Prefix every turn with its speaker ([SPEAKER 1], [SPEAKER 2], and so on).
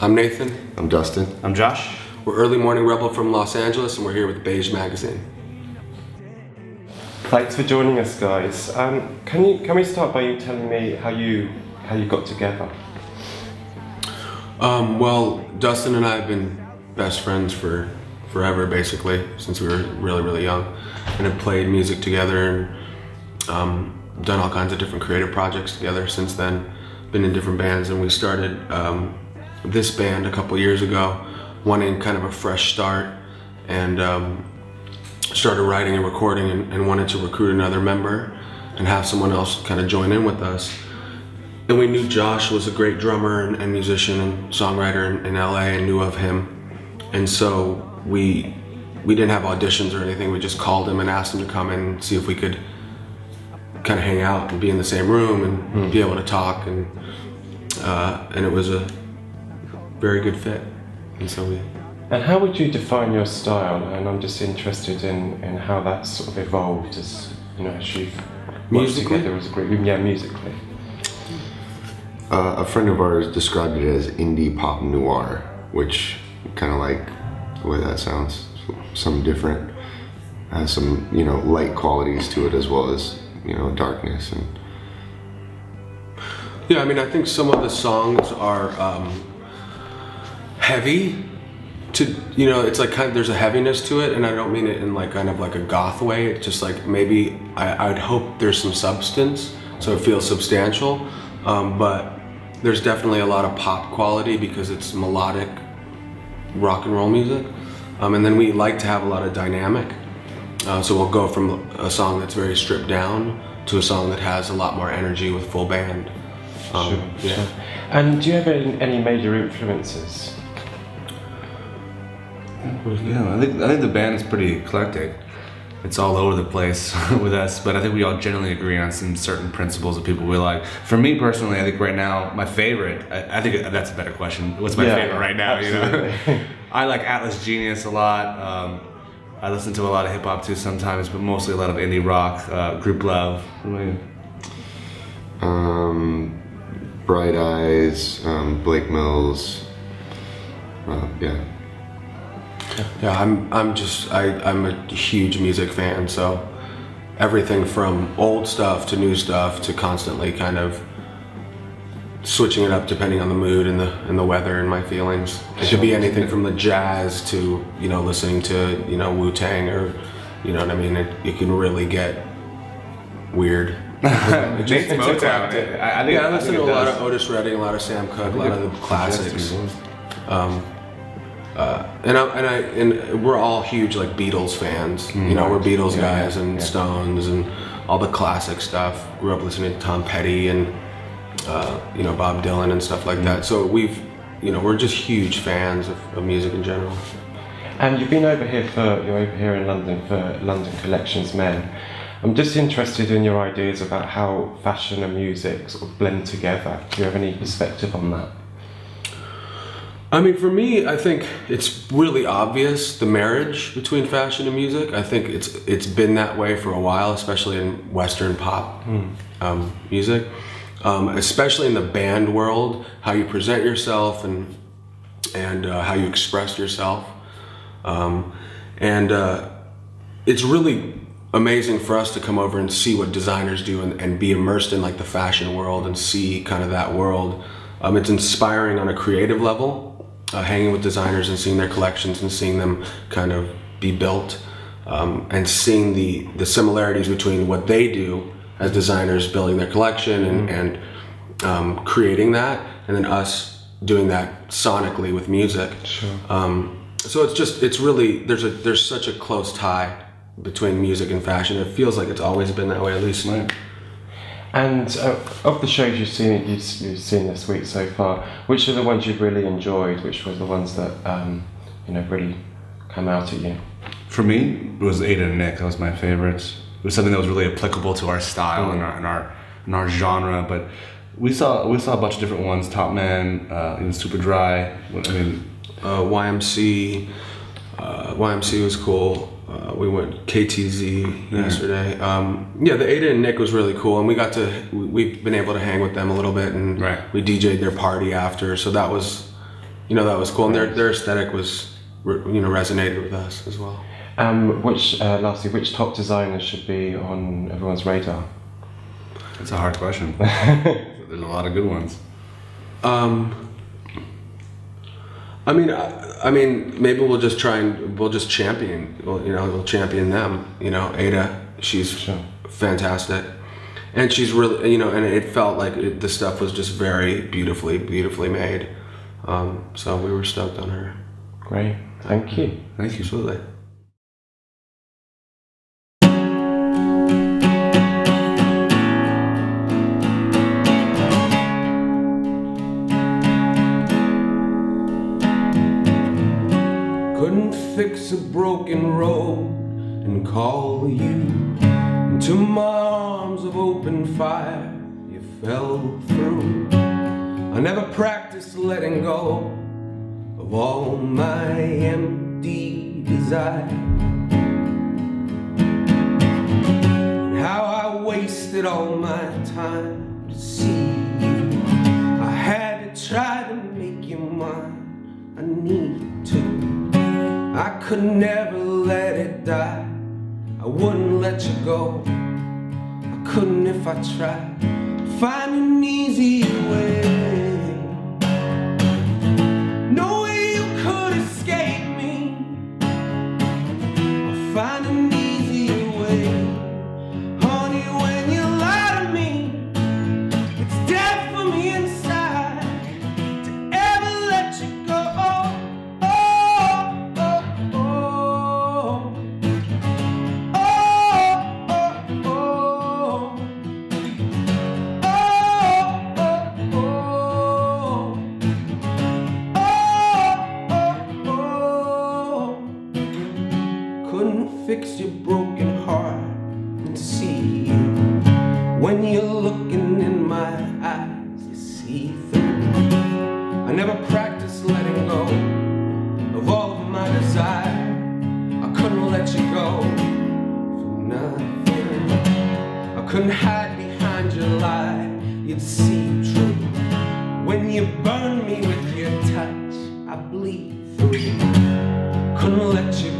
[SPEAKER 1] I'm Nathan.
[SPEAKER 2] I'm Dustin.
[SPEAKER 3] I'm Josh.
[SPEAKER 1] We're Early Morning Rebel from Los Angeles, and we're here with Beige Magazine.
[SPEAKER 4] Thanks for joining us, guys. Can we start by you telling me how you got together?
[SPEAKER 1] Well, Dustin and I have been best friends for forever, basically, since we were really, really young, and have played music together and done all kinds of different creative projects together since then. Been in different bands, and we started this band a couple years ago, wanting kind of a fresh start, and started writing and recording and wanted to recruit another member and have someone else kind of join in with us. And we knew Josh was a great drummer and musician and songwriter in LA and knew of him. And so we didn't have auditions or anything. We just called him and asked him to come in and see if we could kind of hang out and be in the same room and be able to talk. And it was a very good fit. And so we...
[SPEAKER 4] And how would you define your style? And I'm just interested in how that sort of evolved as you've worked together as a group. Yeah, musically.
[SPEAKER 2] A friend of ours described it as indie pop noir, which kind of like the way that sounds. Some different, has some light qualities to it as well as darkness and.
[SPEAKER 1] Yeah, I mean, I think some of the songs are heavy. It's like kind of, there's a heaviness to it, and I don't mean it in like kind of like a goth way. It's just like maybe I'd hope there's some substance, so it feels substantial. But there's definitely a lot of pop quality because it's melodic rock and roll music. And then we like to have a lot of dynamic. So we'll go from a song that's very stripped down to a song that has a lot more energy with full band.
[SPEAKER 4] Sure. And do you have any major influences?
[SPEAKER 3] Yeah, I think the band is pretty eclectic. It's all over the place with us, but I think we all generally agree on some certain principles of people we like. For me personally, I think right now, my favorite, I think that's a better question. What's my favorite right now,
[SPEAKER 4] absolutely.
[SPEAKER 3] I like Atlas Genius a lot. I listen to a lot of hip hop too sometimes, but mostly a lot of indie rock, Group Love.
[SPEAKER 2] Bright Eyes, Blake Mills, yeah.
[SPEAKER 1] Yeah, I'm a huge music fan, so everything from old stuff to new stuff to constantly kind of switching it up depending on the mood and the weather and my feelings. It could be anything from the jazz to listening to Wu-Tang or what I mean. It can really get weird.
[SPEAKER 3] I think
[SPEAKER 1] I listen to a lot of Otis Redding, a lot of Sam Cooke, a lot of the classics. And we're all huge like Beatles fans. We're Beatles guys and Stones and all the classic stuff. Grew up listening to Tom Petty and Bob Dylan and stuff like that. So we're just huge fans of music in general.
[SPEAKER 4] And you're over here in London for London Collections Men. I'm just interested in your ideas about how fashion and music sort of blend together. Do you have any perspective on that?
[SPEAKER 1] I mean, for me, I think it's really obvious, the marriage between fashion and music. I think it's been that way for a while, especially in Western pop music, especially in the band world, how you present yourself and how you express yourself. It's really amazing for us to come over and see what designers do and be immersed in like the fashion world and see kind of that world. It's inspiring on a creative level. Hanging with designers and seeing their collections and seeing them kind of be built and seeing the similarities between what they do as designers building their collection and creating that, and then us doing that sonically with music.
[SPEAKER 4] Sure.
[SPEAKER 1] So it's really there's such a close tie between music and fashion. It feels like it's always been that way, at least.
[SPEAKER 4] Right. And of the shows you've seen this week so far, which are the ones you've really enjoyed? Which were the ones that really come out at you?
[SPEAKER 3] For me, it was Ada and Nick. That was my favorite. It was something that was really applicable to our style and our genre. But we saw a bunch of different ones. Top Man, even Super Dry.
[SPEAKER 1] YMC was cool. We went KTZ yesterday. The Ada and Nick was really cool, and we've been able to hang with them a little bit, and we DJ'd their party after, so that was you know, that was cool. And their aesthetic was, you know, resonated with us as well.
[SPEAKER 4] Lastly, which top designers should be on everyone's radar?
[SPEAKER 3] It's a hard question. There's a lot of good ones.
[SPEAKER 1] I mean, maybe we'll just champion. We'll champion them. You know, Ada, she's fantastic, and she's really, you know, and it felt like the stuff was just very beautifully made. So we were stoked on her.
[SPEAKER 4] Great, thank you.
[SPEAKER 1] Thank you, absolutely. Couldn't fix a broken road and call you into my arms of open fire. You fell through. I never practiced letting go of all my empty desire. And how I wasted all my time to see you. I had to try to make you mine. I need to. I could never let it die. I wouldn't let you go. I couldn't if I tried. Find an easy way. No way you could escape me. I'll find an easy way. Honey, when you lie to me, it's death for me inside to ever let you go. Couldn't fix your broken heart and see you. When you're looking in my eyes, you see through. I never practiced letting go of all of my desire. I couldn't let you go for nothing. I couldn't hide behind your lie. You'd see true. When you burn me with your touch, I bleed through. Couldn't let you